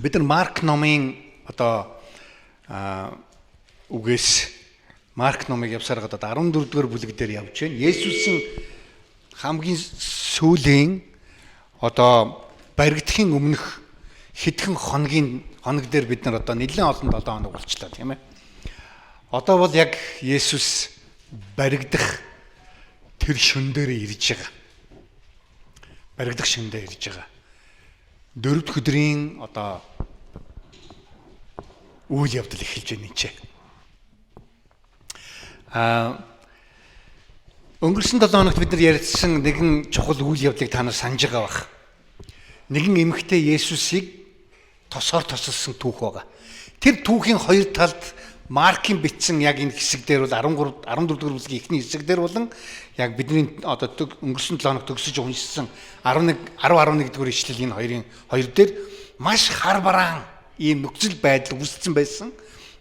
Бид нар Марк номын одоо үгээс Марк номыг явсаар гадаад 14 дугаар бүлэг дээр явж байна. Есүсийн хамгийн сүүлийн одоо баригдахын өмнөх хэдхэн хоног дээр бид нар одоо нэлээд олон 7 хоног болчлаа тийм ээ. Одоо бол яг Есүс баригдах тэр шөн дээр ирж байгаа. Баригдах шөн дээр ирж байгаа. Дөрөвд өдрийн одоо үйл явдал эхэлж байна ч. Өнгөрсөн 7 хоногт бид нар ярилцсан нэгэн чухал үйл явдлыг та нар санаж байгаа бах. Нэгэн эмэгтэй Есүсийг тосоор тосолсон түүх байгаа. Тэр түүхийн хоёр талд Маркийн бичсэн яг энэ хэсэг дээр бол 14 дугаар бүлгийн эхний хэсэг дээр болон яг бидний одоо өнгөрсөн 7 хоногт төгсөж уншсан 11 дугаар ишлэл энэ хоёр дээр маш хар бараан ийм нөхцөл байдал үүссэн байсан.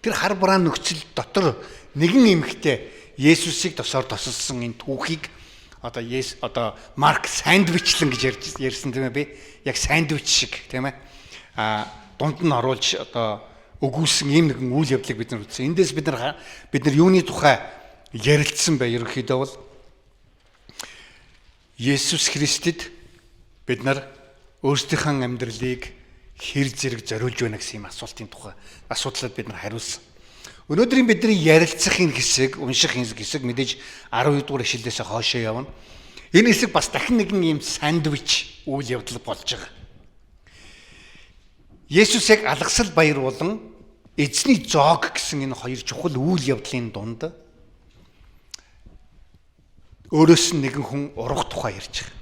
Тэр хар бараан нөхцөл дотор нэгэн эмэгтэй Есүсийг тосоор тосолсон энэ түүхийг одоо Марк сандвичлэн гэж ярьсан тийм ээ би. Яг сандвич шиг тийм ээ. Дунд нь оруулж одоо өгүүлсэн ийм нэгэн үйл явдлыг бид нар үзсэн. Эндээс бид нар юуны тухай ярилцсан бай. Ерөнхийдөө бол Есүс Христэд бид нар өөрсдийнхөө амьдралыг хэр зэрэг зориулж байна гэсэн юм асуудлыг бид нар хариулсан. Өнөөдрийн бидний ярилцах энэ хэсэг, унших энэ хэсэг мэдээж 12 дугаар ишлэлээс хоошоо явна. Энэ хэсэг бас дахин нэгэн ийм сандвич үйл явдал болж байгаа. Есүс яг алгасал баяр болон эзний зоог гэсэн энэ хоёр чухал үйл явдлын дунд өөрөөс нь нэгэн хүн урах тухай ярьж байгаа.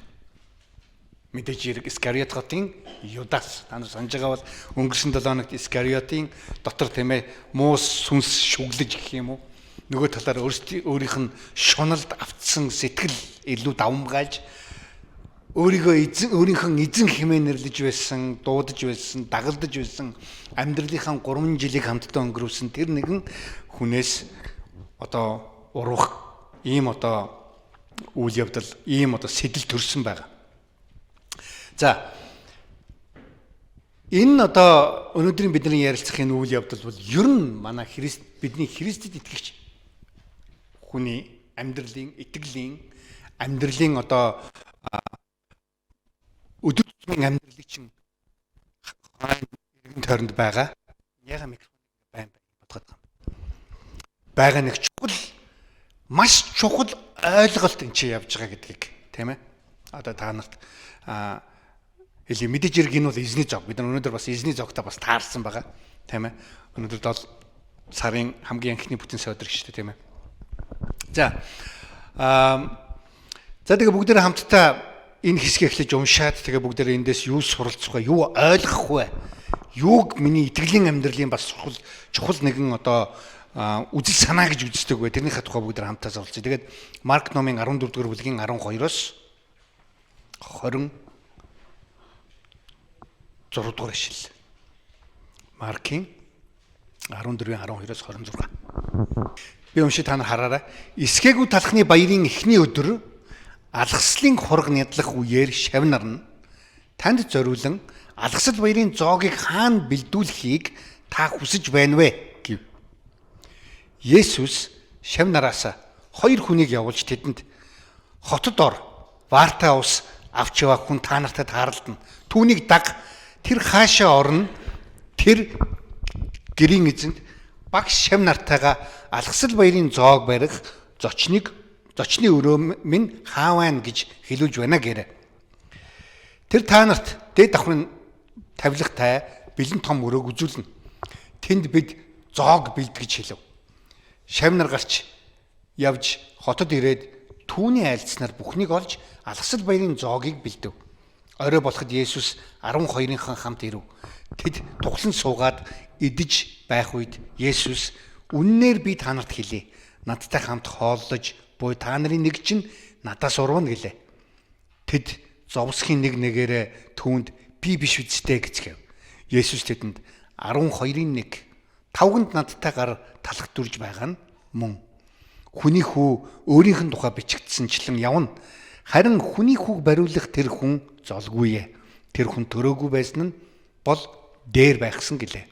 Мэдээж Искариот хотын Юдас та нар санаж байгаа бол өнгөрсөн 7 хоногт Искариотын дотор тийм ээ муус сүнс шүглэж гэх юм уу нөгөө талаар өөрийнх нь шуналд автсан сэтгэл илүү давмгааж өөрийнхөө эзэн хэмээн нэрлэж байсан, дуудаж байсан, дагалдаж байсан амьдралынхаа 3 жилийг хамтдаа өнгөрүүлсэн тэр нэгэн хүнээс одоо урах ийм одоо үйл явдал, ийм одоо сэтэл төрсэн байгаа. За энэ одоо өнөөдрийн бидний ярилцах энэ үйл явдал бол ер нь манай бидний Христэд итгэгч хүний амьдралын одоо өдөр тутмын амьдралыг чинь иргэн тойронд байгаа. Яга микрофоныг байн бодгоод байгаа нэг маш чухал ойлголт энэ чи явж байгаа гэдгийг тийм ээ. Одоо та нарт мэдээж хэрэг энэ бол эзний зог. Бид нар өнөөдөр бас эзний зогтой бас таарсан байгаа. Тийм ээ. Өнөөдөр 7 сарын хамгийн анхны бүтэн сая өдөр шүү дээ, тийм ээ. За тэгээ бүгдээрээ хамтдаа энэ хэсгийг эхлэж уншаад тэгээ бүгдээрээ эндээс юу суралцах вэ? Юу ойлгох вэ? Юуг миний итгэлийн амьдралын бас чухал нэгэн одоо үзэл санаа гэж үздэг вэ? Тэрнийхээ тухай бүгдээр хамтдаа суралцъя. Тэгээд Марк номын 14 дугаар бүлгийн 12-оос 20 6 дугаар ишлэл. Маркийн 14-ийн 12-оос 26. Би уншиж та нар хараарай. Эсгээгүү талхны баярын эхний өдөр алгаслын хураг нядлах үеэр шавнар нь танд зориулан алгасал баярын зоогийг хаана бэлдүүлэхийг та хүсэж байна вэ гэв. Есүс шавнараас 2 хүнийг явуулж тэдэнд хотод ор ваартай ус авч яваа хүн та нартай тааралдана. Түүнийг даг. Тэр хаашаа орно? Тэр гэрийн эзэнд багш шав нартайгаа алгасал баярын зоог барих зочны өрөө минь хаавайн гэж хэлүүлж байна гэрэ. Тэр та нарт дээд давхрын тавилгатай бэлэн том өрөөг үзүүлнэ. Тэнд бид зоог бэлдгэж хэлв. Шав нар гарч явж хотод ирээд түүний айлцнаар бүхнийг олж алгасал баярын зоогийг бэлдэв. Орой болоход Есүс 12-ынхан хамт ирэв. Тэд туглан суугаад идэж байх үед Есүс үннээр би та нарт хэлье. Надтай хамт хооллож буй та нарын нэг чинь надаас урвана гэлээ. Тэд зовсхийн нэгээрээ түүнд би биш үсттэй гэцгээв. Есүс тэдэнд 12-ын 1 тавганд надтай гар талах дүрж байгаа нь мөн. Хүний хүү өөрийнх нь тухай бичигдсэнчлэн явна. Харин хүний хүүг бариулах тэр хүн золгүй ээ. Тэр хүн төрөөгүй байсан нь бол дээр байхсан гэлээ.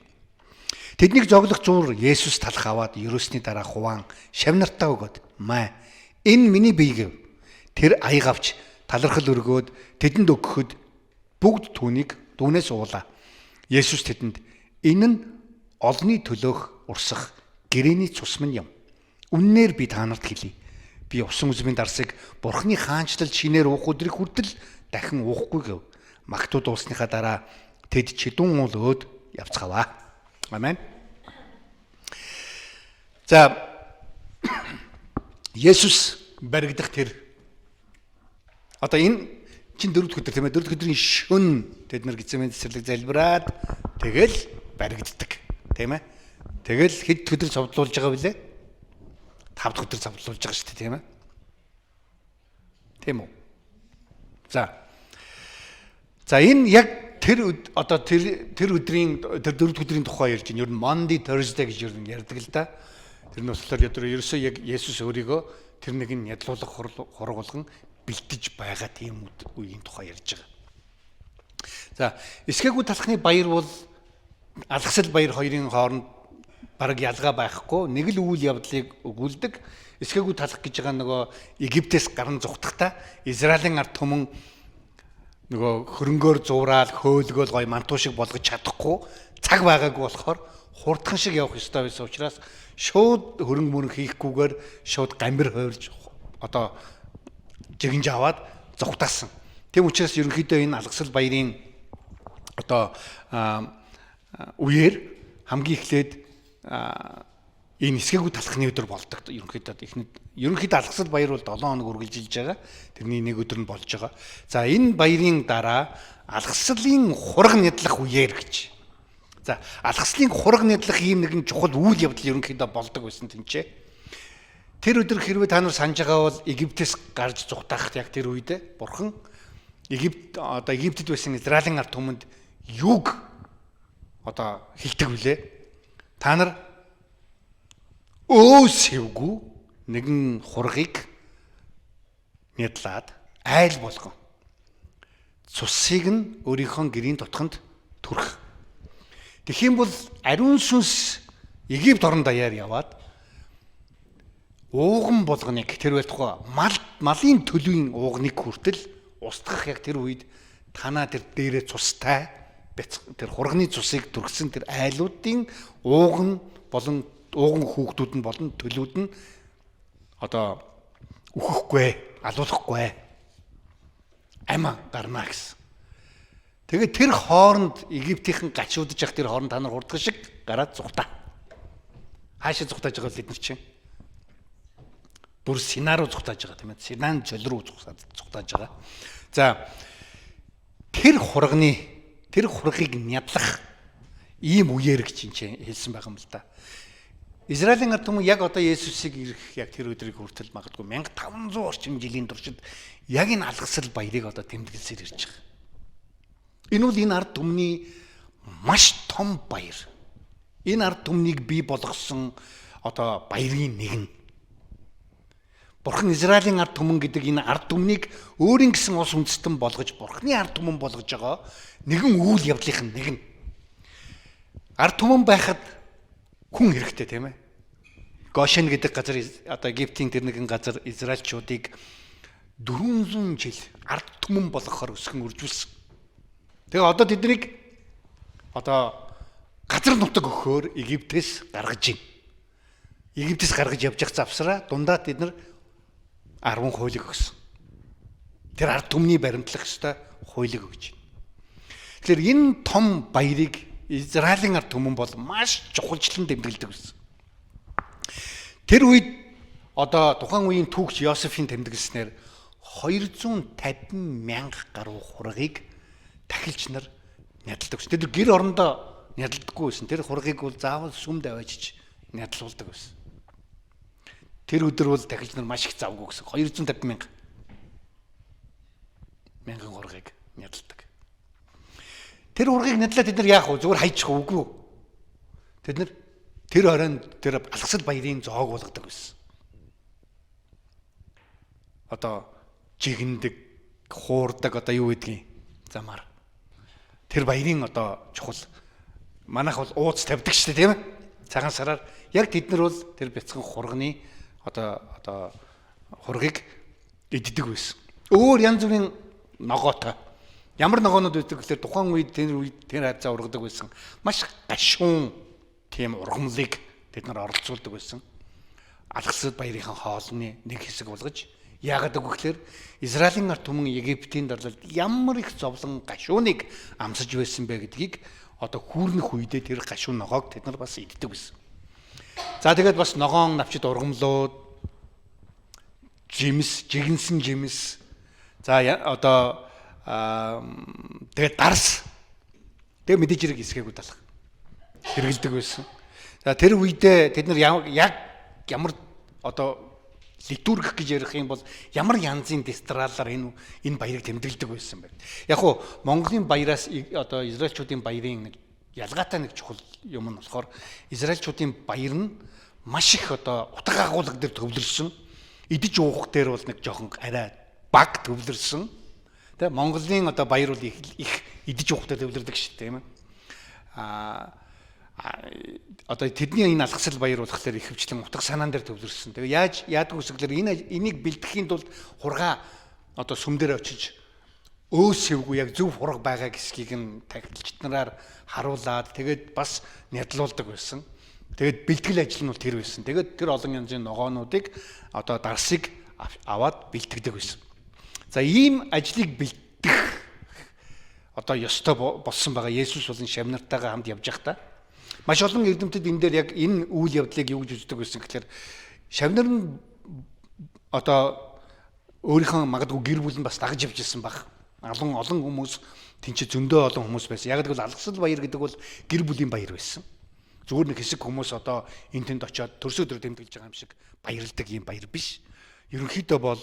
Тэднийг зоглох зуур Есүс талах аваад ерөөсний дараа хуваан шавнартаа өгөөд "Маа, энэ миний бие" гэв. Тэр аяг авч талархал өргөөд тэдэнд өгөхөд бүгд түүнийг дүүнээс уулаа. Есүс тэдэнд "Энэ нь олны төлөөх урсах гэрээний цус минь юм. Үннээр би та нарт хэлье. Би усан үзмийн дарсыг Бурхны хаанчлал шинээр уух өдрийг хүртэл дахин уухгүй" гэв. Магтууд ууссныхаа дараа тэд чидүүн уул өөд явцгааваа. Амен. За Есүс баригдах тэр одоо энэ чин дөрөвд өдөр тийм ээ, дөрөвд өдрийн шөнө тэд нар Гецсемане цэцэрлэг залбираад тэгэл баригддаг тийм ээ. Тэгэл хэд өдөр цовдлуулж байгаа вүлээ? 5 дахь өдөр цовдлуулж байгаа шүү дээ тийм ээ. Тийм үү? За энэ яг тэр өдрийн тэр дөрөвд өдрийн тухай ярьж байна. Ер нь Monday, Thursday гэж ер нь ярьдаг л да. Тэр нь болохоор ерөөсөө яг Есүс өөрийгөө тэр нэгэн ядлуулах хорог болгон бэлтэж байгаа тийм үеийн тухай ярьж байгаа. За эсгээгүй талхны баяр бол алгасэл баяр хоёрын хооронд бараг ялгаа байхгүй нэг л үйл явдлыг өгүүлдэг. Эсгээгүй талх гэж байгаа нөгөө Египтээс гарan зүхтахта Израилийн ард түмэн нөгөө хөрөнгөөр зуураад хөөлгөөл гой мантуу шиг болгож чадахгүй цаг байгаагүй болохоор хурдхан шиг явах ёстой байсан учраас шууд хөрөнгө мөрөнгө хийхгүйгээр шууд гамбир хойрж одоо жигэнж аваад зүхтаасан. Тэм учраас ерөнхийдөө энэ алгасэл баярын одоо үеэр хамгийн эхлээд энэ эсгээгүй талхны өдөр болдог. Ерөнхийдөө алгасэл баяр бол 7 хоног үргэлжилж байгаа. Тэрний нэг өдөр нь болж байгаа. За энэ баярын дараа алгаслын хураг нядлах үеэр гэж. За алгаслын хураг нядлах ийм нэгэн чухал үйл явдал ерөнхийдөө болдог байсан тэнцээ. Тэр өдөр хэрвээ та нар санаж байгаа бол Египтээс гарч зүхтаахт яг тэр үедээ Бурхан Египтэд байсан Израилийн ард түмэнд юг одоо хэлдэг вүлээ. Та нар өөсөвгүй нэгэн хургийг нядлаад айл болгон цусыг нь өөрийнхөө гэрийн тутаханд түрх. Тэгэх юм бол ариун сүнс Египт орон даяар яваад ууган болгоныг тэр байлтгоо малын төлөвийн ууганыг хүртэл устгах яг тэр үед танаа тэр дээрээ цустай тэр хурганы цусыг түргсэн тэр айлуудын ууган болон ууган хүүхдүүд нь болон төлөвүүд нь одоо үхэхгүй, алуулахгүй ама гарна гэсэн. Тэгээд тэр хооронд Египтийн гачуудж явах тэр хооронд та нар хурдхан шиг гараад зүхтаа. Хаашаа зүхтааж байгаа л эдгээр чинь. Бүр Синаа руу зүхтааж байгаа тийм ээ. Синаан жол руу зүхтааж байгаа. За тэр хургийг нядлах ийм үеэр гэж чинь хэлсэн байгаа юм л да. Израилийн ард түмэн яг одоо Есүсийг ирэх яг тэр өдрийг хүртэл магадгүй 1500 орчим жилийн туршид яг энэ алгасэл баярыг одоо тэмдэглэсээр ирж байгаа. Энэ бол энэ ард түмний маш том баяр. Энэ ард түмнийг бий болгосон одоо баярын нэгэн. Бурхан Израилийн ард түмэн гэдэг энэ ард түмнийг өөрийн гэсэн ус үндэстэн болгож Бурханы ард түмэн болгож байгаа нэгэн үйл явдлын нэгэн. Ард түмэн байхад хүн хэрэгтэй тийм ээ. Гошен гэдэг газар одоо Египтийн тэр нэгэн газар Израильчуудыг 400 жил ард түмэн болгохоор өсгөн үржүүлсэн. Тэгээ одоо тэднийг одоо газар нутаг өгөхөөр Египтээс гаргаж байна. Египтээс гаргаж явж явах завсраа дундаа тэд нар 10 хуулийг өгсөн. Тэр ард түмний баримтлах ёстой хуулийг өгч байна. Тэгэхээр энэ том баярыг Израилийн ард түмэн бол маш чухалчлан тэмдэглэдэг байсан. Тэр үед одоо тухайн үеийн түүхч Йосефийн тэмдэглэснээр 250 мянга гаруй хургийг тахилч нар нядалдаг байсан. Тэр гэр орондоо нядалдаггүй байсан. Тэр хургийг бол заавал сүмд аваачиж нядалуулдаг байсан. Тэр өдөр бол тахилч нар маш их завгүй гэсэн. 250 мянган хургийг нядалдаг. Тэр хургийг нядлаад тэд нар яах вэ? Зүгээр хайчих үгүй. Тэд нар тэр оройн тэр алгасэл баярын зоог болгодог байсан. Одоо жигэндэг, хуурдаг одоо юу гэдгийг замаар. Тэр баярын одоо чухал манайх бол ууц тавьдаг шүү дээ тийм ээ. Цагаан сараар яг тэд нар бол тэр бяцхан хурганы одоо хургийг иддэг байсан. Өөр янз бүрийн ногоотой. Ямар ногоонууд байдаг гэхээр тухайн үед тэр хазаа ургадаг байсан. Маш гашуун тийм ургамлыг тэд нар оролцуулдаг байсан. Алгасад баярынхан хоолны нэг хэсэг болгож яагаад гэвэл Израилийн ард түмэн Египтийн дарлалд ямар их зовлон гашууныг амсаж байсан бэ гэдгийг одоо хүүрнэх үедээ тэр гашуун ногоог тэд нар бас иддэг байсан. За тэгээд бас ногоон навчид ургамлууд, жимс, жигэнсэн жимс. За одоо тэгээд дарс. Тэгээд мэдээж хэрэг эсгээгүүд алах хэрэгэлдэг байсан. За тэр үедээ тэд нар яг ямар одоо литург гэж ярих юм бол ямар янзын дистралаар энэ баярыг тэмдэглэдэг байсан бэ. Яг уу Монголын баяраас одоо израильчуудын баярын ялгаатай нэг чухал юм нь болохоор израильчуудын баяр нь маш их одоо утга агуулга дээр төвлөрсөн. Идэж уух дээр бол нэг жоохон арай баг төвлөрсөн. Тэгээ Монголын одоо баяр бол их идэж уух дээр төвлөрдөг шүү дээ тийм ээ. Одоо тэдний энэ алгасэл баяр болохоор ихэвчлэн утга санаан дээр төвлөрсөн. Тэгээ яадаг үсгэлэр энийг бэлтгэхийн тулд хургаа одоо сүм дээр очиж өөсөвгүй яг зөв хурга байгаа гэсгийг нь тагтилчнараар харуулад тэгээд бас нядлуулдаг байсан. Тэгээд бэлтгэл ажил нь бол тэр байсан. Тэгээд тэр олон янзын ногоонуудыг одоо дарсыг аваад бэлтгэдэг байсан. За ийм ажлыг бэлтгэх одоо ёстой болсон байгаа. Есүс болон шавнартайгаа хамт явж байхдаа маш олон эрдэмтэд энэ дээр яг энэ үйл явдлыг юу гэж үздэг байсан гэхээр шавнар нь одоо өөрийнхөө магадгүй гэр бүл нь бас дагаж явж ирсэн баг. Олон хүмүүс тэнцээ зөндөө олон хүмүүс байсан. Яг гэвэл алгасал баяр гэдэг бол гэр бүлийн баяр байсан. Зүгээр нэг хэсэг хүмүүс одоо энэ тэнд очиод төрсө өдөр тэмдэглэж байгаа юм шиг баярлдаг юм баяр биш. Ерөнхийдөө бол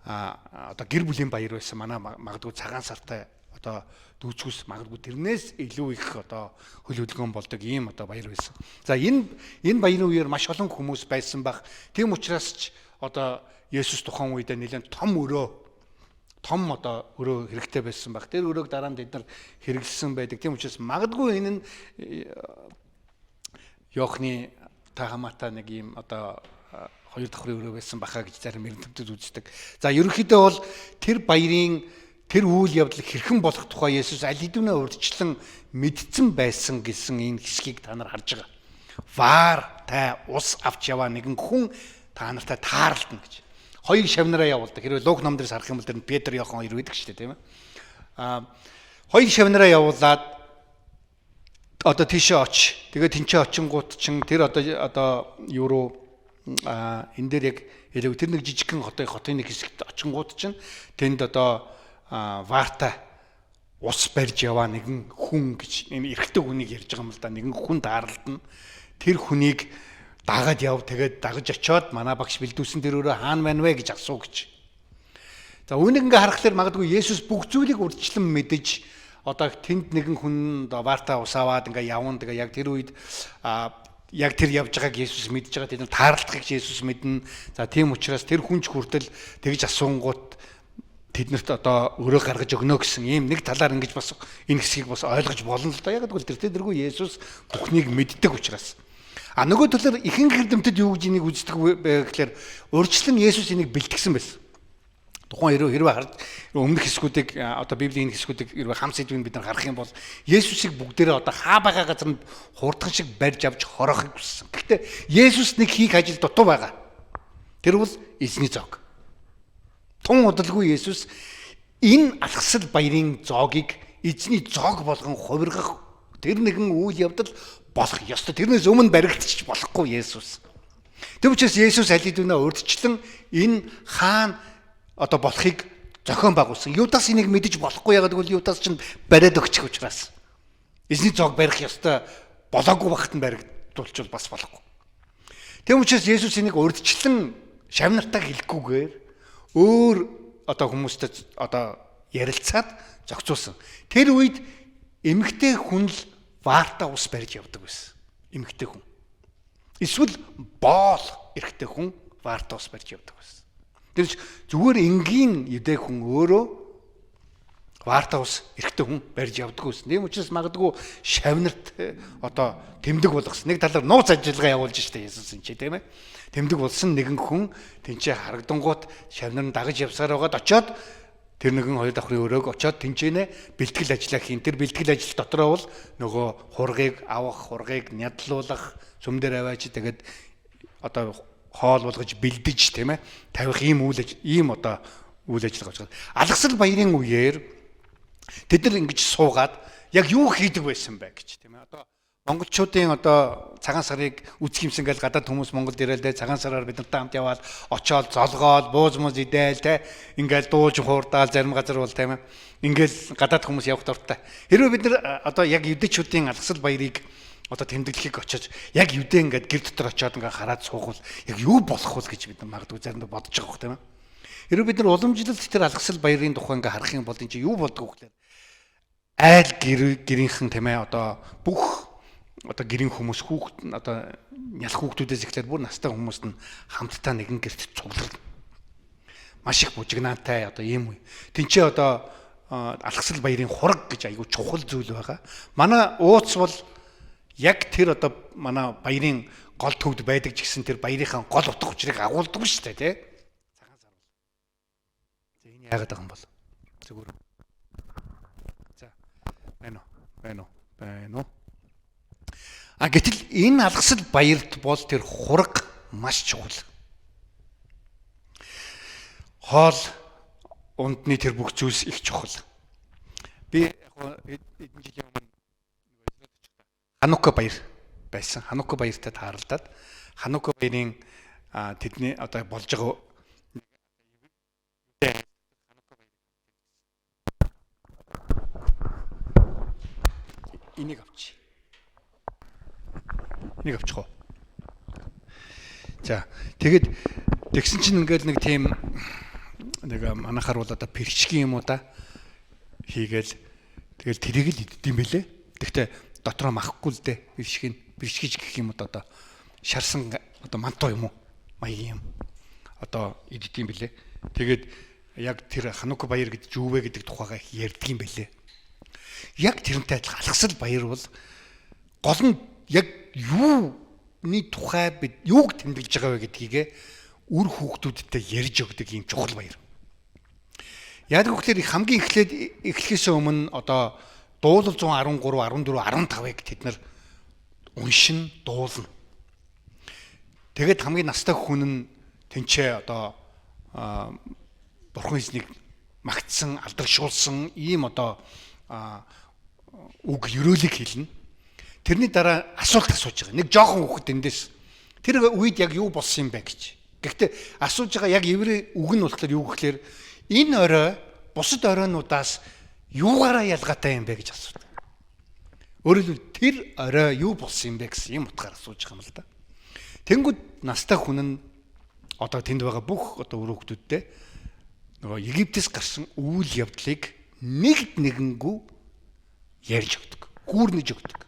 одоо гэр бүлийн баяр байсан. Манай магадгүй цагаан сартай одоо дүүцгүс магадгүй тэрнээс илүү их одоо хөл хөдөлгөөн болдог ийм одоо баяр байсан. За энэ баярын үеэр маш олон хүмүүс байсан баг. Тийм учраас ч одоо Есүс тухайн үедээ нэлээд том одоо өрөө хэрэгтэй байсан баг. Тэр өрөөг дараа нь бид нар хэрэглэсэн байдаг. Тийм учраас магадгүй энэ нь Йохны Тахамата нэг ийм одоо хоёр давхрын өрөө байсан баха гэж зарим эрдэмтэд үздэг. За ерөнхийдөө бол тэр баярын тэр үйл явдлыг хэрхэн болох тухай Есүс аль хэдийнэ урьдчилан мэдсэн байсан гэсэн энэ хэсгийг та нар харж байгаа. Ваар та ус авч яваа нэгэн хүн та нартай таарлтна гэж. Хоёр шавнараа явуулдаг. Хэрвээ Лук номдроос харах юм бол тэр Петр, Иохан хоёр байдаг шүү дээ, тийм ээ. Хоёр шавнараа явуулаад одоо тийшээ оч. Тэгээ тэнцээ очингууд чин тэр одоо юу руу энэ дээр яг хэлэв тэр нэг жижигхэн хотын нэг хэсэгт очингууд чин тэнд одоо ваарта ус барьж яваа нэгэн хүн гэж энэ эрэгтэй хүнийг ярьж байгаа юм л да. Нэгэн хүн таарлтна. Тэр хүнийг дагаад яв. Тэгээд дагаж очиод манай багш бэлдүүлсэн тэр өөрөө хаана байна вэ гэж асуу гэж. За үүнийг ингээ харахаар магадгүй Есүс бүх зүйлийг урьдчилан мэдэж одоо тэнд нэгэн хүн ваарта усаваад ингээ явна. Тэгээ яг тэр үед яг тэр явж байгааг Есүс мэдж байгаа. Тэд таарлахыг Есүс мэднэ. За тийм учраас тэр хүнч хүртэл тэгж асуунгууд тэднэрт одоо өрөө гаргаж өгнө гэсэн ийм нэг талаар ингэж бас энэ хэсгийг бас ойлгож болно л да. Яг гэвэл тэргүй Есүс бүхнийг мэддэг учраас. Нөгөө талаар ихэнх эрдэмтэд юу гэж энийг үздэг вэ гэхээр урьдчилан Есүс энийг бэлтгэсэн байсан. Тухайн хэрвээ харж өмнөх хэсгүүдийг одоо Библийн хэсгүүдийг хэрвээ хам сэдвийг бид нар харах юм бол Есүсийг бүгдээрээ одоо хаа байгаа газар нь хурдхан шиг барьж авч хорохыг хүссэн. Гэхдээ Есүс нэг хийх ажил дутуу байгаа. Тэр бол эзний зоог. Тун удалгүй Есүс энэ алгасал баярын зоогийг эзний зоог болгон хувиргах тэр нэгэн үйл явдал болох ёстой. Тэрнээс өмнө баригдчих болохгүй Есүс. Тэв учраас Есүс аль хэдийнэ урьдчилан энэ хаан одоо болохыг зохион байгуулсан. Юдас энийг мэдэж болохгүй яагаад гэвэл Юдас ч бариад өгчих учраас. Эзний зоог барих ёстой болоогүй багт нь баригдуулчвал бас болохгүй. Тэв учраас Есүс энийг урьдчилан шавнартаа хэлэхгүйгээр өөр одоо хүмүүстэй одоо ярилцаад зохицуулсан. Тэр үед эмэгтэй хүн л ваарта ус барьж явдаг байсан. Эмэгтэй хүн. Эсвэл боол эрэгтэй хүн ваарта ус барьж явдаг байсан. Тэр зүгээр энгийн юдэ хүн өөрөө Ваартаа ус эрэгтэй хүн барьж явдаг байсан. Тийм учраас магадгүй шавнарт одоо тэмдэг болгосон. Нэг талаар нууц ажиллагаа явуулж штэ Есүс энэ ч тийм ээ. Тэмдэг болсон нэгэн хүн тэнцээ харагдангууд шавнар нь дагаж явсаар байгаад очоод тэр нэгэн хоёр давхрын өрөөг очоод тэнцэнэ бэлтгэл ажиллаа хийн. Тэр бэлтгэл ажил дотроо бол нөгөө хургийг авах, хургийг нядлуулах, сүм дээр аваач тэгээд одоо хоол болгож бэлдэж тийм ээ тавих ийм одоо үйл ажиллагаа болж байгаа. Алгасал баярын үеэр тэд нар ингэж суугаад яг юу хийдэг байсан бэ гэж тийм ээ. Одоо монголчуудын одоо цагаан сарыг үзэх юмсан гэж гадаад хүмүүс Монголд ирээл дээ цагаан сараар бид нартай хамт яваад очоод золгоод бууз мууз идээл те ингээл дууж хуурдаал зарим газар бол тийм ээ. Ингээл гадаад хүмүүс явах дуртай. Хэрвээ бид нар одоо яг юдэчүүдийн алгасал баярыг одоо тэмдэглэхийг очиж яг юдэ ингээд гэр дотор очоод ингээд хараад суухвал яг юу болох вэ гэж бид магадгүй заримдаа бодож байгаа хөх тийм ээ. Хэрвээ бид нар уламжлалт тэр алгасал баярын тухай ингээд харах юм бол энэ чинь юу болдгоо гэхээр айл гэрийнхэн тийм ээ одоо бүх одоо гэрийн хүмүүс хүүхд одоо нялх хүүхдүүдээс ихлээр бүр настай хүмүүст нь хамтдаа нэгэн гэрт цугларна. Маш их бужигнаатай одоо ийм үе. Тинчээ одоо алгасал баярын хураг гэж айгүй чухал зүйл байгаа. Манай ууц бол яг тэр одоо манай баярын гол төвд байдаг ч гэсэн тэр баярынхаа гол утга учирыг агуулдаг шүү дээ тий. Цагаан сар бол. За энэ яагаад байгаа юм бол? Зүгээр. За байна уу? Гэтэл энэ алгасал баярт бол тэр хураг маш чухал. Хоол ундны тэр бүх зүйлс их чухал. Би яг эдэн жилийн өмнө Ханука баяр байсан. Ханука баяртай тааралдаад Ханука баярын тэдний одоо болж байгаа энийг авчих. Нэг авчих уу. За тэгэд тэгсэн чинь ингээл нэг тийм нэг манахаар бол одоо перчгийн юм уу да хийгээл тэгэл тэрийг л идэм бэлээ. Тэгтээ дотроо махгүй л дээ. Перчгийж гэх юм одоо шарсан одоо мантуу юм уу? Маягийн юм. Одоо идэм бэлээ. Тэгээд яг тэр Ханука баяр гэдэг юу вэ гэдэг тухайга ярьдаг юм бэлээ. Яг тэрнтэй адилхан алгасал баяр бол гол нь яг юуны тухай бид юуг тэмдэглэж байгаа вэ гэдгийг үр хүүхдүүдтэй ярьж өгдөг юм чухал баяр. Яг гэвэл хамгийн эхлэхээс өмнө одоо дуулал 113, 14, 15-ыг тэд нар уншин дуулна. Тэгээд хамгийн настай хүн нь тэнцээ одоо бурхан эзнийг магтсан, алдаршуулсан ийм одоо үг ерөөлийг хэлнэ. Тэрний дараа асуулт асууж байгаа. Нэг жоохон хүүхэд эндээс тэр үед яг юу болсон юм бэ гэж. Гэхдээ асууж байгаа яг еврей үг нь болохоор юу гэхээр энэ орой бусад оройнуудаас юугаараа ялгаатай юм бэ гэж асуудаг. Өөрөөр хэлбэл тэр орой юу болсон юм бэ гэсэн юм утгаар асууж байгаа юм л да. Тэнгүүд настай хүн нь одоо тэнд байгаа бүх одоо өр хүүхдүүдтэй нөгөө Египтээс гарсан үйл явдлыг нэгэнгүй ярьж өгдөг. Гүүрнэж өгдөг.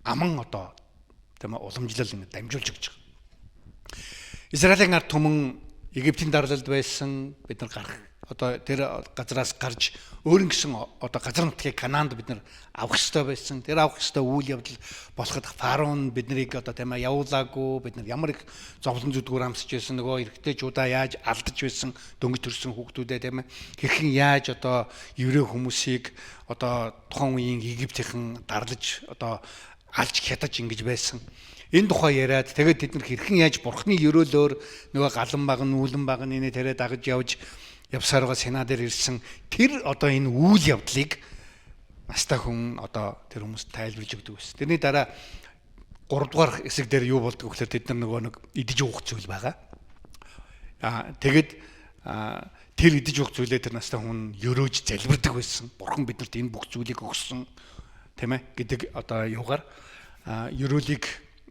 Аман одоо тийм уламжлал ингэ дамжуулж өгч байгаа. Израилийн ард түмэн Египтийн дарлалд байсан бид нар гарах одоо тэр газраас гарч өөрийн гэсэн одоо газар нутгийг Канаанд бид нар авах ёстой байсан. Тэр авах ёстой үйл явдал болоход фараон биднийг одоо тийм явуулаагүй бид нар ямар их зовлон зүдгүүр амсч байсан нөгөө эрэгтэй жуудаа яаж алдаж байсан дөнгөж төрсэн хүүхдүүдээ тийм хэрхэн яаж одоо еврей хүмүүсийг одоо тухайн үеийн Египтийнхэн дарлаж одоо алж хятаж ингэж байсан. Энэ тухай яриад тэгээд тэд нар хэрхэн яаж бурхны ерөөлөөр нөгөө галан баг нь үүлэн баг нь энэ тэрэ дагаж явж явсаар байгаа сенаа дээр ирсэн тэр одоо энэ үйл явдлыг настай хүн одоо тэр хүмүүс тайлбарлаж өгдөг байсан. Тэрний дараа 3 дугаар хэсэг дээр юу болдгоо гэхээр тэд нар нөгөө нэг идэж уух зүйл байгаа. Тэгээд тэр идэж уух зүйлээ тэр настай хүн ерөөж залбирдаг байсан. Бурхан бидэнд энэ бүх зүйлийг өгсөн тийм ээ гэдэг одоо юугаар ерөөлийг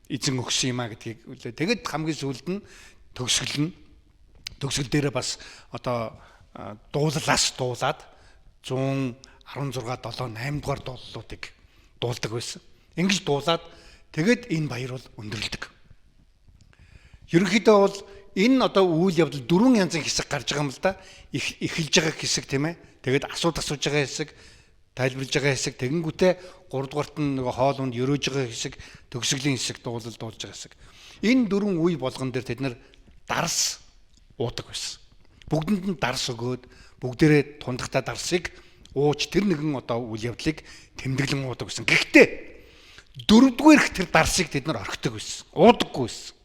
эзэн өгсөн юм а гэдгийг үлээ. Тэгэд хамгийн сүүлд нь төгсгөл дээрээ бас одоо дуулаас дуулаад 116 7 8 дугаар дуулуудыг дуулдаг байсан. Ингэж дуулаад тэгэд энэ баяр бол өндөрлөдөг. Ерөнхийдөө бол энэ одоо үйл явдал дөрвөн янзын хэсэг гарч байгаа юм л да. Эхэлж байгаа хэсэг тийм ээ. Тэгээд асууж байгаа хэсэг, тайлбарлаж байгаа хэсэг, тэгэнгүүтээ 3 дугаарт нь нөгөө хоол унд өрөөж байгаа хэсэг, төгсгөлийн хэсэг дуулж байгаа хэсэг. Энэ дөрвөн үе болгон дээр тэд нар дарс уудаг байсан. Бүгдэнд нь дарс өгөөд бүгдээрээ тундахтаа дарсыг ууж тэр нэгэн одоо үйл явдлыг тэмдэглэн уудаг байсан. Гэхдээ дөрөвдүгээрх тэр дарсыг тэд нар орхидог байсан. Уудаггүй байсан.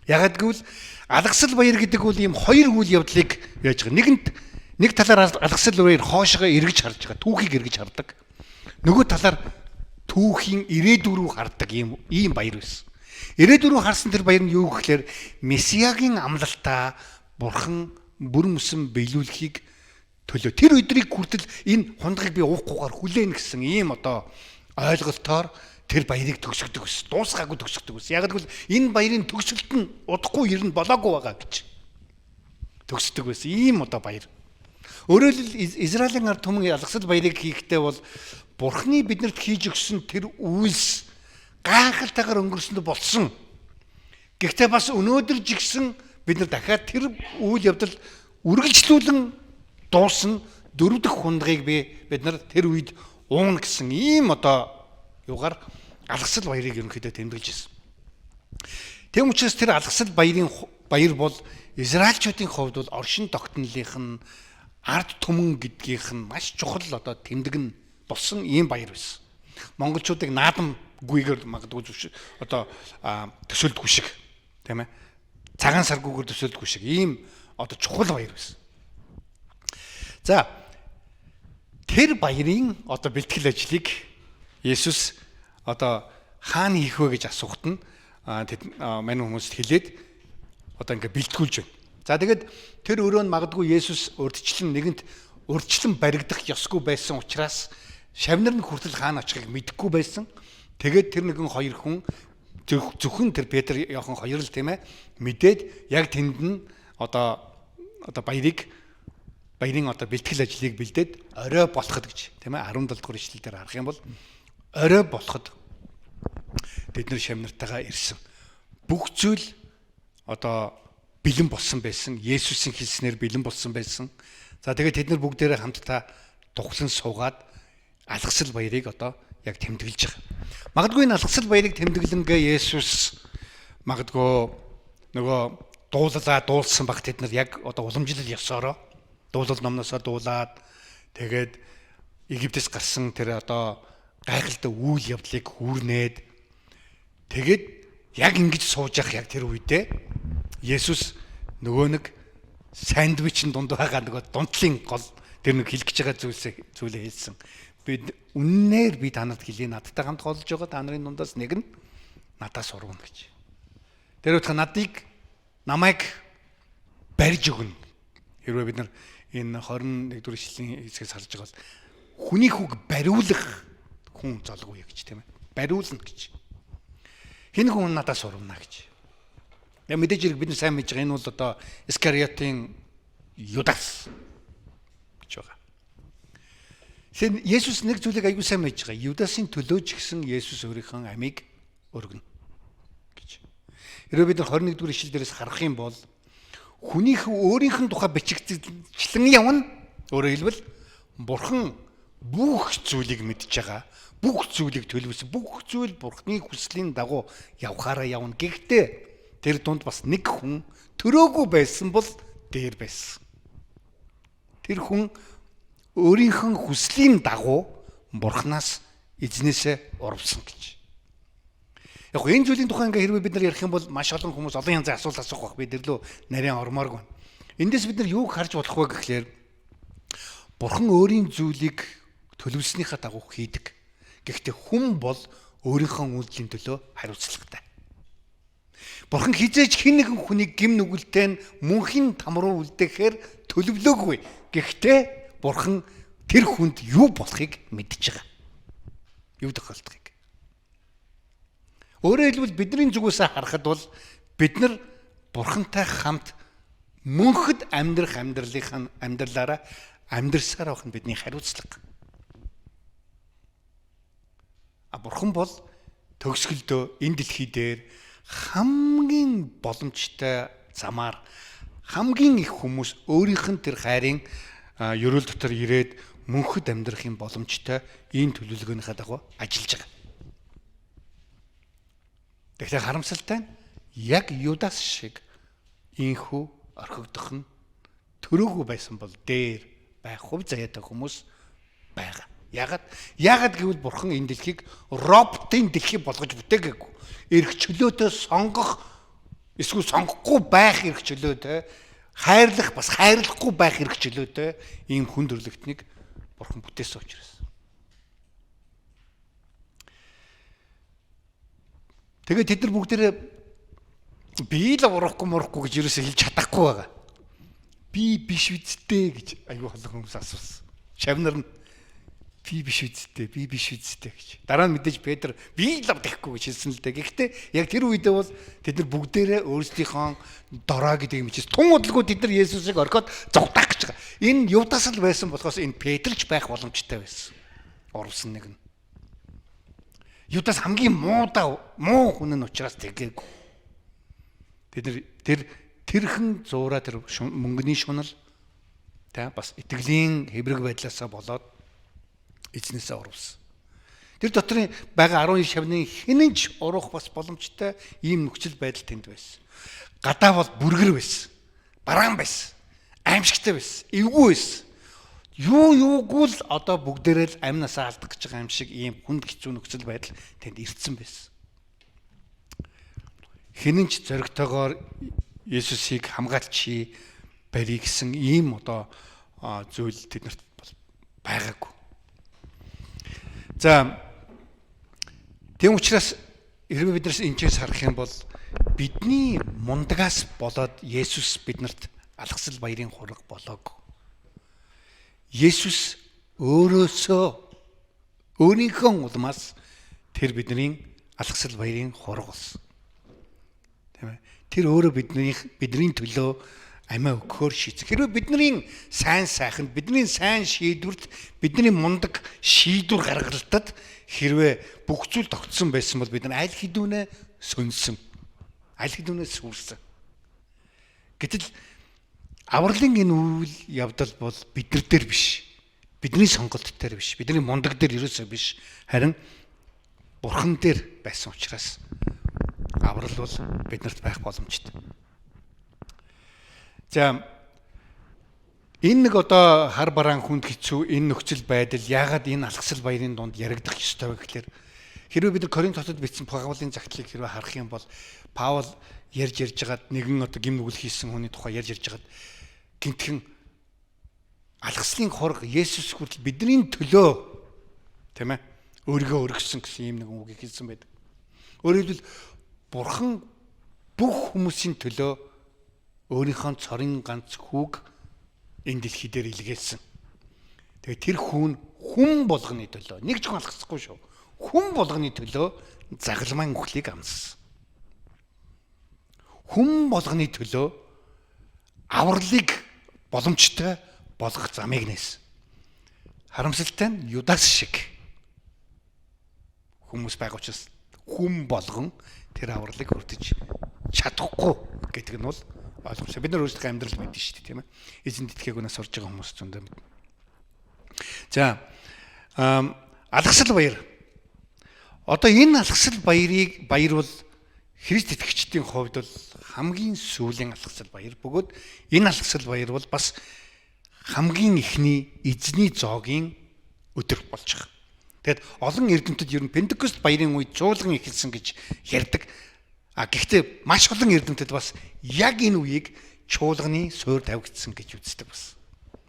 Ягаад гэвэл алгасал баяр гэдэг бол ийм хоёр үйл явдлыг яаж байгаа. Нэг талаар алгасал баяр хоошоо эргэж харж байгаа. Түүхийг эргэж хардаг. Нөгөө талаар түүхийн ирээдүг рүү хардаг ийм баяр байсан. Ирээдүг рүү харсан тэр баяр нь юу гэхээр Месиагийн амлалтаа Бурхан бүр мөсөн биелүүлэхийг төлөө. Тэр өдрийг хүртэл энэ хундгыг би уухгүйгээр хүлээн гэсэн ийм одоо ойлголтоор тэр баярыг төгсгдөг ус. Дуусгаагүй төгсгдөг ус. Яг гэвэл энэ баярын төгсгөлт нь удахгүй ирнэ болоогүй байгаа гэж төгсдөг байсан. Ийм одоо баяр. Өөрөөр хэлбэл Израилийн ард түмэн алгасал баярыг хийхдээ бол Бурхны биднэрт хийж өгсөн тэр үйлс гайхалтайгаар өнгөрсөнд болсон. Гэхдээ бас өнөөдөр жигсэн бид нар дахиад тэр үйл явдал үргэлжлүүлэн дуусна. Дөрөв дэх хундгыг бид нар тэр үед уун гэсэн ийм одоо юугаар алгасал баярыг ерөнхийдөө тэмдэглэж байсан. Тэм учраас тэр алгасал баяр бол Израильчуудын хувьд бол оршин тогтнолынх нь ард түмэн гэдгийнх нь маш чухал одоо тэмдэгэн болсон ийм баяр байсан. Монголчуудыг наадамгүйгээр магадгүй одоо төсөөлдөггүй шиг тийм ээ. Цагаан саргүйгээр төсөөлдөггүй шиг ийм одоо чухал баяр байсан. За тэр баярын одоо бэлтгэл ажлыг Есүс одоо хаана хийх вэ гэж асуухт нь мань хүмүүст хэлээд одоо ингээ бэлтгүүлж байна. За тэгээд тэр өрөө нь магадгүй Есүс урдчлан баригдах ёсгүй байсан учраас шавнар нь хүртэл хаана очихыг мэдэхгүй байсан. Тэгээд тэр нэгэн хоёр хүн зөвхөн тэр Петр Иохан хоёр л тийм ээ мэдээд яг тэнд нь одоо баярын одоо бэлтгэл ажлыг бэлдээд орой болоход гэж тийм ээ 17 дугаар ишлэл дээр харах юм бол орой болоход бид нар шавнартайгаа ирсэн. Бүх зүйл одоо бэлэн болсон байсан. Есүсийн хэлснээр бэлэн болсон байсан. За тэгээд тэд нар бүгдээрээ хамтдаа тухлан суугаад алгасал баярыг одоо яг тэмдэглэж байгаа. Магадгүй энэ алгасал баярыг тэмдэглэнгээ Есүс магадгүй нөгөө дуулсан баг тэд нар яг одоо уламжлал ёсороо дуулал номносоо дуулаад тэгээд Египтээс гарсан тэр одоо гайхалтай үйл явдлыг хүрнээд тэгээд яг ингэж сууж явах яг тэр үедээ Есүс нөгөө нэг сандвичийн дунд байгаа нөгөө дундлын гол тэр нэг хэлэх гэж байгаа зүйлээ хэлсэн. Үннээр би танарт хэлье, надтай хамт голж байгаа та нарын дундаас нэг нь надаас урвна гэж. Тэр утга намайг барьж өгнө. Хэрвээ бид нар энэ 21 дугаар ишлэлийн хэсгээс харж байгаа бол хүний хүүг бариулах хүн золгүй гэж тийм ээ. Бариулна гэж. Хин хүн надаас урвна гэж. Яг мэдээж хэрэг бид нар сайн мэдж байгаа энэ бол одоо Искариотын Юдас гэж байгаа. Тэгэхээр Есүс нэг зүйлийг аягүй сайн мэдж байгаа. Юдасын төлөө ч гэсэн Есүс өөрийнхөө амийг өргөнө гэж. Хэрвээ бид нар 21 дугаар ишлэл дээрээс харах юм бол өөрийнх нь тухай бичигдсэн явна. Өөрөөр хэлбэл Бурхан бүх зүйлийг мэдж байгаа. Бүх зүйлийг төлөвлөсөн. Бүх зүйл Бурханы хүслийн дагуу явхаараа явна. Гэхдээ тэр дунд бас нэг хүн төрөөгүй байсан бол дээр байсан. Тэр хүн өөрийнхөө хүслийн дагуу Бурханаас эзнээсээ урвсан гэж. Яг энэ зүйлийн тухай ингээ хэрвээ бид нар ярих юм бол маш олон хүмүүс олон янзын асуулт асуух бах. Бид нэрлөө нарийн ормооргүй. Эндээс бид нар юуг харж болох вэ гэхлээр Бурхан өөрийн зүйлийг төлөвлөснийхаа дагуу хийдэг. Гэхдээ хүн бол өөрийнхөө үйлдэлийн төлөө хариуцлагатай. Бурхан хизээж хэн нэгэн хүнийг гим нүгэлтэй нь мөнхийн там руу үлдээхээр төлөвлөөгүй. Гэхдээ Бурхан тэр хүнд юу болохыг мэдж байгаа. Юу тохиолдохыг. Өөрөөр хэлбэл бидний зүгээс харахад бол бид нар Бурхантай хамт мөнхөд амьдрах амьдралаараа амьдрсаар авах нь бидний хариуцлага. Бурхан бол төгсгөлдөө энэ дэлхий дээр хамгийн боломжтой замаар хамгийн их хүмүүс өөрийнх нь тэр хайрын ерөөл дотор ирээд мөнхөд амьдрахын боломжтой ийм төлөвлөгөөнийхээ дагуу ажиллаж байгаа. Тэгэхээр харамсалтай нь яг Юдас шиг ийхүү орхигдох нь төрөөгүй байсан бол дээр байх хувь заяатай хүмүүс байгаа. Яагаад гэвэл Бурхан энэ дэлхийг роботын дэлхий болгож бүтээгээгүй. Эрх чөлөөтэй сонгох эсвэл сонгохгүй байх эрх чөлөөтэй, хайрлах бас хайрлахгүй байх эрх чөлөөтэй ийм хүн төрлөختнийг Бурхан бүтээсэн учраас. Тэгээд тэд нар бүгдээрээ би л урахгүй гэж ерөөсөө хэлж чадахгүй байгаа. Би биш үсттэй гэж аюу олон хүмүүс асуусан. Шавнар нь би биш үсттэй гэж. Дараа нь мэдээж Петр би л авдаггүй гэж хэлсэн л дээ. Гэхдээ яг тэр үедээ бол тэд нар бүгдээрээ өөрсдийнхөө дорой гэдэг юм чис тун удалгүй тэд нар Есүсийг орхиод зогтаах гэж байгаа. Энэ Юдас л байсан болохоос энэ Петрч байх боломжтой байсан. Орвсон нэг нь. Юдас хамгийн муу хүн нь учраас тэгээгүй. Тэд нар тэрхэн зуура тэр мөнгөний шунал бас итгэлийн хэврэг байдлаасаа болоод эзнээсээ урвсан. Тэр дотрын байгаа 12 шавны хинэнч урах бас боломжтой ийм нөхцөл байдал тэнд байсан. Гадаа бол бүргэр байсан. Бараан байсан. Аимшигтай байсан. Эвгүй байсан. Юугүй л одоо бүгдээрээ л амнасаа алдах гэж байгаа юм шиг ийм хүнд хэцүү нөхцөл байдал тэнд ирсэн байсан. Хинэнч зоригтойгоор Есүсийг хамгаалчи барь гэсэн ийм одоо зүйл тэднэрт байгаагүй. За тийм учраас хэрвээ биднээс энэчээс харах юм бол бидний мундагаас болоод Есүс биднэрт алгасал баярын хураг болоог. Есүс өөрийнхөө улмаас тэр бидний алгасал баярын хураг болсон. Тийм ээ. Тэр өөрөө бидний төлөө амиа өгөхөөр шийдсэн. Хэрвээ бидний сайн сайханд, бидний сайн шийдвэрт, бидний мундаг шийдвэр гаргалтад хэрвээ бүх зүйл тогтсон байсан бол бид нар аль хэдүүнээ сөнсөн. Аль хэдүүнээ сүрсэн. Гэтэл авралын энэ үйл явдал бол биднэр дээр биш. Бидний сонголт дээр биш. Бидний мундаг дээр ерөөсөө биш. Харин Бурхан дээр байсан учраас аврал бол биднэрт байх боломжтой. За энэ нэг одоо хар бараан хүнд хэцүү энэ нөхцөл байдал яагаад энэ алгасал баярын дунд яригдах ёстой вэ гэхээр хэрвээ бид нар Коринт хотод бичсэн Паулын загтлыг хэрвээ харах юм бол Паул ярьж байгаад нэгэн одоо гим нүгэл хийсэн хүний тухай ярьж байгаад гинтхэн алгаслын хорог Есүс хүртэл бидний төлөө тийм ээ өөрийгөө өргөсөн гэсэн юм нэг үгийг хэлсэн байдаг. Өөрөөр хэлбэл Бурхан бүх хүмүүсийн төлөө өөрийнхөө цорын ганц хүүг энэ дэлхий дээр илгээсэн. Тэгээ тэр хүн болгоны төлөө нэг ч хүн алгасахгүй шүү. Хүн болгоны төлөө загалмайн үхлийг амссан. Хүн болгоны төлөө авралыг боломжтой болгох замыг нээсэн. Харамсалтай нь Юдас шиг хүмүүс байгаа учраас хүн болгон тэр авралыг хүртэж чадахгүй гэдэг нь бол ойлгомжтой. Бид нар өөрсдөө амьдрал мэднэ шүү дээ, тийм ээ. Эзэн итгээгүүнээс сурж байгаа хүмүүс зөндөө мэднэ. За алгасал баяр. Одоо энэ алгасал баяр бол Христ итгэгчдийн хувьд бол хамгийн сүүлийн алгасал баяр. Бөгөөд энэ алгасал баяр бол бас хамгийн ихний эзний зоогийн өдөр болж байгаа. Тэгэд олон эрдэмтэд ер нь Пентекост баярын үед чуулган эхэлсэн гэж ярьдаг. Гэхдээ маш олон эрдэмтэд бас яг энэ үеийг чуулганы суур тавигдсан гэж үздэг бас.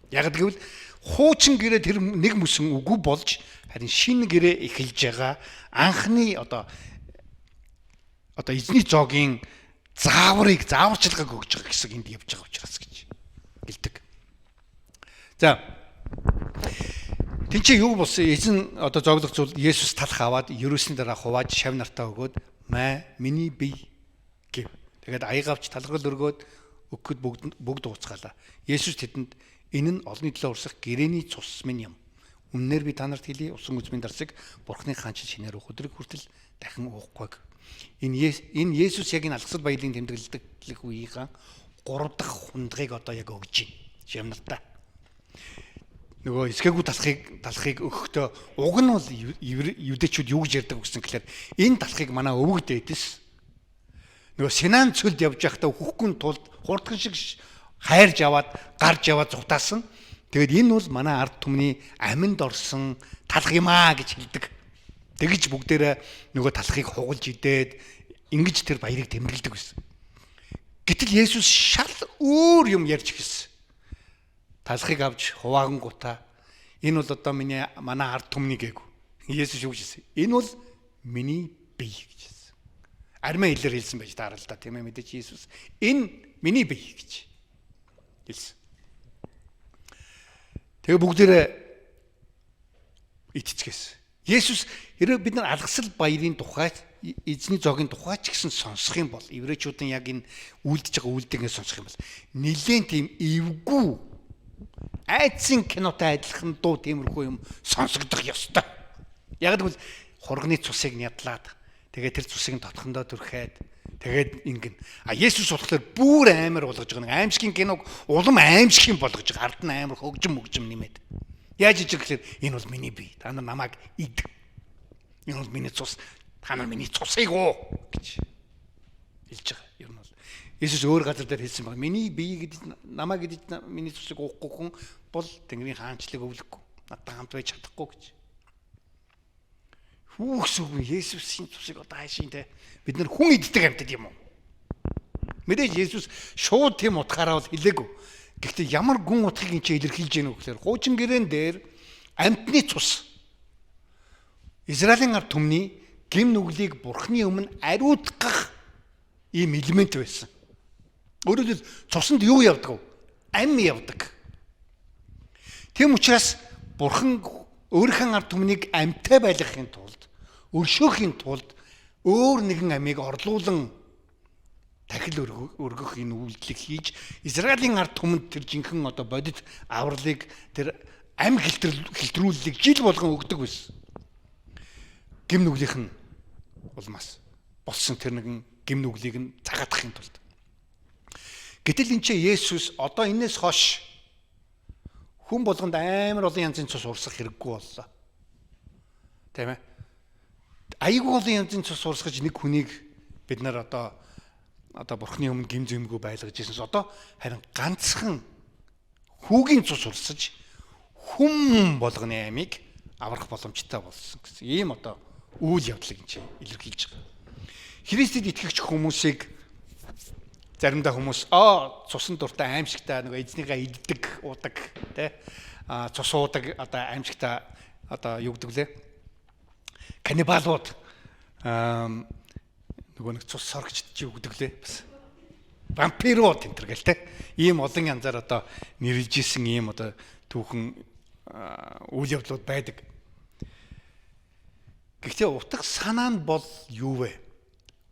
Яг гэвэл хуучин гэрээ тэр нэг мөсөн үгүй болж харин шинэ гэрээ эхэлж байгаа анхны одоо эзний зоогийн зааварчилгааг өгж байгаа гэсэн энд явж байгаа учраас гэж хэлдэг. За тэнцээ юу болсон? Эзэн одоо зоглох зүйл Есүс талах аваад ерөөсний дараа хувааж шав нартаа өгөөд миний бие гэв. Тэгээд аягавч талхал өргөөд өгөхөд бүгд ууцгаалаа. Есүс тэдэнд энэ нь олонний төлөө урсах гэрээний цус минь юм. Үннээр би та нарт хэлье, усан үзмийн дарсыг Бурхны хаанч шинээр өдрийг хүртэл дахин уухгүй. Энэ Есүс яг энэ алгасал баялын тэмдэглэх үеийн 3 дахь хундгыг одоо яг өгж байна. Жимнартаа. Нөгөө эсгээгүй талхыг өгөхдөө уг нь бол евдэчүүд юу гэж ярьдаг гэсэн гэхээр энэ талхыг манай өвөг дээдэс нөгөө Синан цөлд явж байхдаа хөхгүй тулд хурдхан шиг хайрж аваад гарч яваад зугтаасан. Тэгээд энэ бол манай ард түмний аминд орсон талх юм аа гэж хэлдэг. Тэгж бүгдээрээ нөгөө талхыг хугалж идээд ингэж тэр баярыг тэмдэглэдэг байсан. Гэтэл Есүс шал өөр юм ярьж гисэн. Талхыг авч хуваангуудаа энэ бол одоо манай ард түмний гээгүй. Есүс юу гэсэн? Энэ бол миний бие гэж хэлсэн. Армян хэлээр хэлсэн байж таарал та тийм ээ мэдээж Есүс энэ миний бие гэж хэлсэн. Тэгээ бүгдээрээ итцгээс. Есүс хэрэг бид нар алгасал баярын тухай эзний зоогийн тухай ч гэсэн сонсох юм бол еврейчүүдийн яг энэ үлдэж байгаа үйлдэлгээ сонсох юм бол нэлээд тийм эвгүй айдсын кинотой адилхан дуу тиймэрхүү юм сонсогдох ёстой. Яг л хурганы цусыг нядлаад тэгээд тэр цусыг дотхондоо түрхээд тэгээд ингэн. Есүс болохоор бүр амар болгож байгаа нэг аимшигын киног улам аимшиг юм болгож байгаа. Ард нь амар хөгжим нэмээд. Яаж иж гэхээр энэ бол миний бие. Та нар намайг ид. Энэ бол миний цус. Та нар миний цусыг уу гэж хэлж байгаа. Ер нь бол Есүс өөр газар дээр хэлсэн байна. Миний бие гэдэг намайг гэдэг миний цусыг уухгүй хүн бол Тэнгэрийн хаанчлыг өвлөхгүй. Надад хамт байж чадахгүй гэж. Хүүхсүг Есүсийн цусыг одоо хайшин те бид нар хүн иддэг амьтад юм уу? Мэдээж Есүс шууд тийм утгаараа бол хэлээгүй. Гэхдээ ямар гүн утгыг энэ ч илэрхийлж гэнэ үү гэхээр хуучин гэрээн дээр амьтны цус Израилийн ард түмний гим нүглийг бурхны өмнө ариутгах ийм элемент байсан. Өөрөөр хэлбэл цуснд юу явдаг вэ? Ам явдаг. Тийм учраас бурхан өөрийнхөө ард түмнийг амьтай байлгахын тулд, өршөөхийн тулд өөр нэгэн амийг орлуулан дахил өргөх энэ үйлдэлийг хийж Израилийн ард түмэнд тэр жинхэнэ одоо бодит авралыг тэр ам хэлтрүүлэлийг жил болгон өгдөг байсан. Гим нүглийнх нь улмаас болсон тэр нэгэн гим нүглийг нь цагаатгахын тулд. Гэтэл энэ ч Есүс одоо энэс хойш хүн болгонд амар олон янзын цус урсгах хэрэггүй боллоо. Тийм ээ. Аягүй олон янзын цус урсгаж нэг хүнийг бид нар одоо бурхны өмнө гим зэмгүй байлгаж ирсэнс одоо харин ганцхан хүүгийн цус урсаж хүм болгоны амийг аврах боломжтой болсон гэсэн. Ийм одоо үйл явдлыг энэ илэрхийлж байгаа. Христэд итгэгч хүмүүсийг заримдаа хүмүүс цусан дуртай аимшигтай нөгөө эзнийгээ иддэг, уудаг, тэ цус уудаг одоо аимшигтай одоо юу гэдэг лээ? Каннибалууд нөгөө нэг цус соргчд чи юу гэдэг лээ? Бас вампирууд энэ төр гэл тэ. Ийм олон янзаар одоо нэрлэжсэн ийм одоо түүхэн үйл явдлууд байдаг. Гэхдээ утга санаа нь бол юу вэ?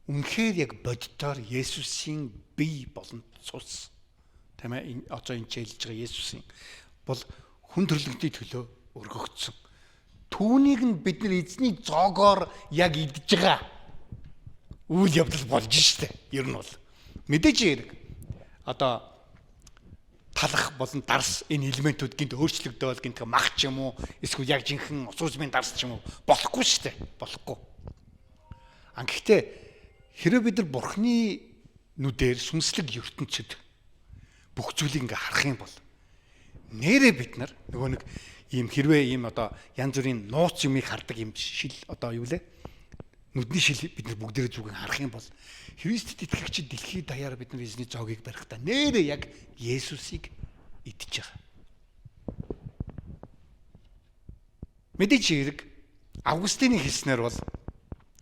Үнэхээр яг бодитоор Есүсийн бие болон цус тийм ээ одоо энэ хэлж байгаа Есүсийн бол хүн төрлөختний төлөө өргөгдсөн. Түүнийг нь бид нар эзний зоогоор яг идж байгаа үйл явдал болж штэ. Ер нь бол мэдээж хэрэг одоо талах болон дарс энэ элементүүд гинт өөрчлөгдөөл гинт мах ч юм уу эсвэл яг жинхэнэ усуусмын дарс ч юм уу болохгүй штэ. Болохгүй. Гэхдээ хэрэв бид нар бурхны нүдээр сүнслэг ертөнцид бүх зүйлийг ингээ харах юм бол нэрээ бид нар нөгөө нэг ийм хэрвээ ийм одоо янз бүрийн нууц юмыг хардаг юм шил одоо юу лээ нүдний шил бид нар бүгдээрээ зүгэн харах юм бол Христэд итгэгчид дэлхийд даяар бид нар эзний зоогийг барихдаа нэрээ яг Есүсийг идэж байгаа. Мэдээж хэрэг Августины хэлснээр бол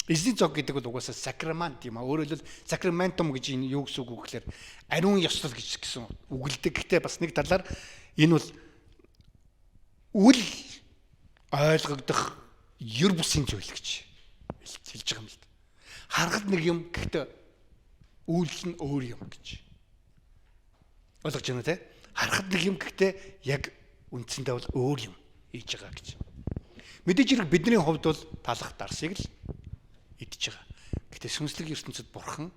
эзний зог гэдэг бол угаасаа сакрамент юм а. Өөрөөр хэлбэл сакраментум гэж энэ юу гэсэн үг вэ гэхээр ариун ёслол гэсэн үгэлдэг. Гэхдээ бас нэг талаар энэ бол үл ойлгогдох ер бусын зүйл гэж хэлж байгаа юм л да. Харахад нэг юм гэхдээ үйлс нь өөр юм гэж. Ойлгож байна те? Харахад нэг юм гэхдээ яг үндсэндээ бол өөр юм хийж байгаа гэж. Мэдээж хэрэг бидний хувьд бол талах дарсыг л идж байгаа. Гэхдээ сүнслэг ертөнцид бурхан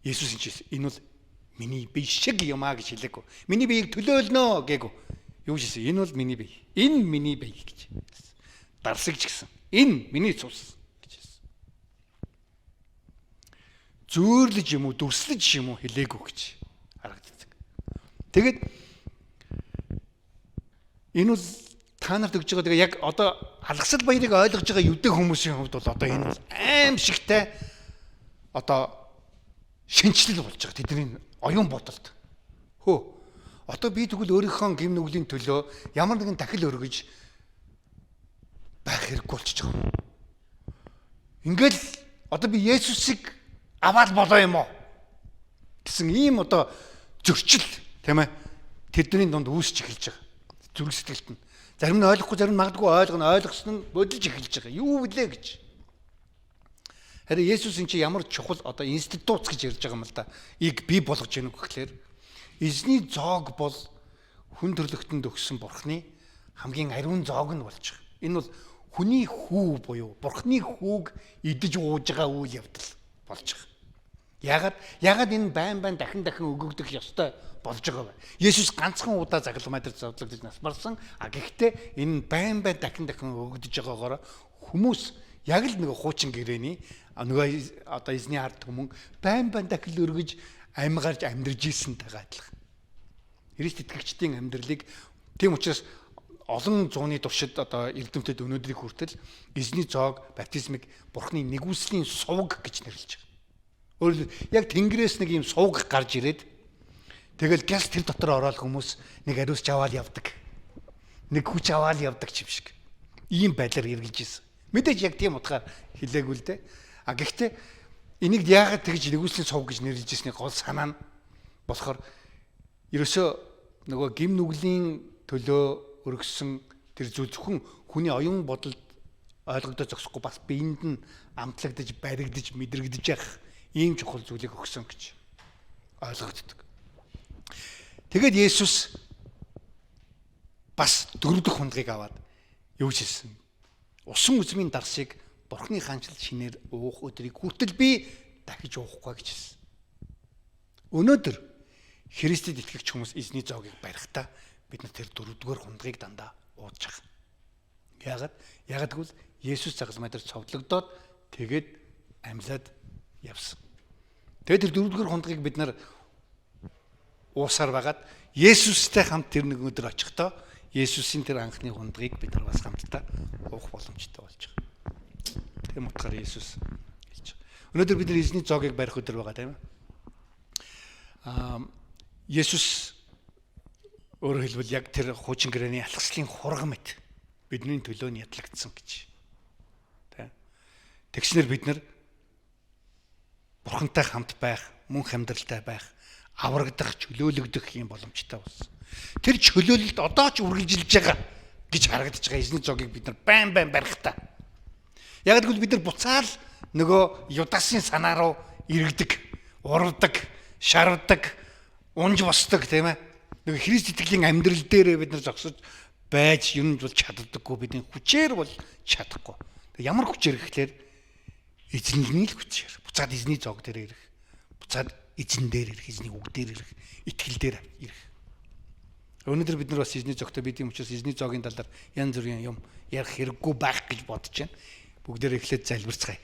Есүс энэ бол миний бие шиг юм аа гэж хэлээгүй. Миний биеийг төлөөлнө гээгүү. Юу гэсэн? Энэ бол миний бие. Энэ миний бие гэж. Дарсагч гэсэн. Энэ миний цус гэж хэлсэн. Зөөрлөж юм уу, дүрслэж юм уу хэлээгүй гэж харагддаг. Тэгэд энэ бол та нарт өгж байгаа яг одоо алгасал баярыг ойлгож байгаа юдэ хүмүүсийн хувьд бол одоо энэ аим шигтэй одоо шинжлэл болж байгаа тэдний оюун бодолд. Одоо би тэгвэл өөрийнхөө гим нүглийн төлөө ямар нэгэн дахил өргөж байх хэрэггүй болчихж байгаа. Ингээл одоо би Есүсийг аваад болоо юм уу гэсэн ийм одоо зөрчил тийм ээ тэдний дунд үүсч эхэлж байгаа. Зүрх сэтгэлд нь зарим нь ойлгохгүй, зарим нь магадгүй ойлгосон нь бодож эхэлж байгаа. Юу вүлээ гэж. Харин Есүс энэ чи ямар чухал одоо институт гэж ярьж байгаа юм л да. Ийг бий болгож яах вэ гэхээр эзний зоог бол хүн төрлөختөнд өгсөн Бурхны хамгийн ариун зоог нь болж байгаа. Энэ бол хүний хүү буюу Бурхны хүүг идэж ууж байгаа үйл явдал болж байгаа. Ягаад энэ байн дахин өгөгдөх ёстой болж байгаа вэ? Есүс ганцхан удаа загламай дээр зовлогдож нас барсан. Гэхдээ энэ байн дахин өгөгдөж байгаагаар хүмүүс яг л нэг хуучин гэрээний нөгөө одоо эзний ард түмэн байн дахил өргөж амьгарч амьдарж ийсэнтэйгээ адилхан. Христ итгэгчдийн амьдралыг тийм учраас олон зууны туршид одоо эрдэмтэд өнөөдрийг хүртэл эзний зоог баптизмыг Бурхны нэгүслийн сувг гэж нэрлэж байгаа. Өөрөлд яг Тэнгэрээс нэг юм сувг гарч ирээд тэгэл гяс тэр дотор ороод хүмүүс нэг ариусч аваад явдаг. Нэг хүч аваад явдаг юм шиг. Ийм байдлаар эргэлж ирсэн. Мэдээж яг тийм утгаар хэлээгүй л дээ. Гэхдээ энийг яагаад тэгж нэгүслийн сувг гэж нэрлэж ирсний гол санаа нь болохоор ерөөсөө нөгөө гим нүглийн төлөө өргөссөн тэр зүйл зөвхөн хүний оюун бодолд ойлгогдож зогсохгүй бас биед нь амтлагдаж, баригдаж, мэдрэгдэж явах ийм чухал зүйлийг өгсөн гэж ойлгогддог. Тэгэд Есүс бас 4 дахь хундгыг аваад юу хэлсэн? Усан үзмийн дарсыг Бурхны хаанчлал шинээр уух өдрийг хүртэл би дахиж уухгүй гэж хэлсэн. Өнөөдөр Христэд итгэгч хүмүүс эзний зоогийг барихтаа бид нар тэр 4 дугаар хундгыг дандаа уудж байгаа. Ягаад гэвэл Есүс загалмай дээр цовдлогдоод тэгээд амьлаад явсан. Тэгээд тэр 4 дугаар хундгыг бид нар уусаар байгаад Есүстэй хамт тэр нэг өдөр очихдоо Есүсийн тэр анхны хундгыг бид нар бас хамтдаа уух боломжтой болж байгаа. Тийм утгаар Есүс хэлж байгаа. Өнөөдөр бид нар эзний зоогийг барих өдөр байгаа тийм ээ. Есүс өөрөөр хэлбэл яг тэр хуучин гэрээний алхслын хурган мэт бидний төлөө нятлагдсан гэж. Тийм. Тэгснэр бид нар Бурхантай хамт байх, мөнх амьдралтай байх, аврагдах, чөлөөлөгдөх юм боломжтой болсон. Тэр чөлөөлөлд одоо ч үргэлжилж байгаа гэж харагдаж байгаа эзний зоогийг бид нар байн барихтаа. Яг гэвэл бид нар буцаал нөгөө Юдасын санаа руу иргэдэг, урвдаг, шарвдаг, унж босдог тийм ээ. Нөгөө Христ итгэлийн амьдрал дээрээ бид нар зогсож байж юм бол чаддаггүй, бидний хүчээр бол чадахгүй. Ямар хүчээр гэхлээр эзэнний л хүчээр. Буцаад эзний зоог дээр ирэх. Буцаад эзэн дээр ирэх, эзний үг дээр ирэх, итгэл дээр ирэх. Өнөөдөр бид нар бас эзний зогтой бидний учраас эзний зоогийн талаар янз бүрийн юм ярих хэрэггүй байх гэж бодож байна. Бүгдээр эхлээд залбирцгаая.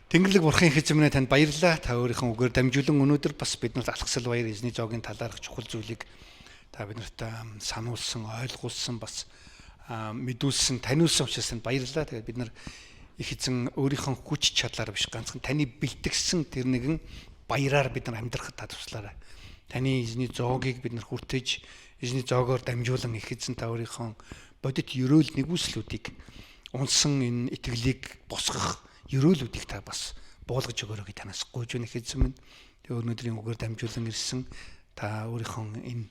Тэнгэрлэг бурхан их эзэмнэ танд баярлалаа. Та өөрийнхөө үгээр дамжуулан өнөөдөр бас биднэрт алхсал баяр эзний зоогийн талаарх чухал зүйлийг та биднэрт сануулсан, ойлгуулсан, бас мэдүүлсэн, таниулсан учраас танд баярлалаа. Тэгээд бид нар их эзэн өөрийнхөө хүч чадлаар биш ганцхан таны бэлтгэсэн тэр нэгэн баяраар бид нар амьдрахад та туслаарай. Таны эзний зоогийг бид нар хүртэж, эзний зоогоор дамжуулан их эзэн та өөрийнхөө бодит ерөөл нэгүслүүдийг унсан энэ итгэлийг босгох ерөөлүүдийг та бас буулгаж өгөөрэй гэж танаас гуйж байна их эзэн минь. Тэгээ өнөөдрийн үгээр дамжуулан ирсэн та өөрийнхөө энэ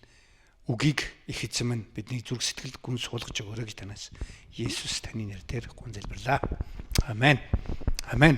үгийг их эзэн минь бидний зүрх сэтгэлд гүн суулгаж өгөөрэй гэж танаас Есүс таны нэрээр гун залбирлаа. Амен. Амен.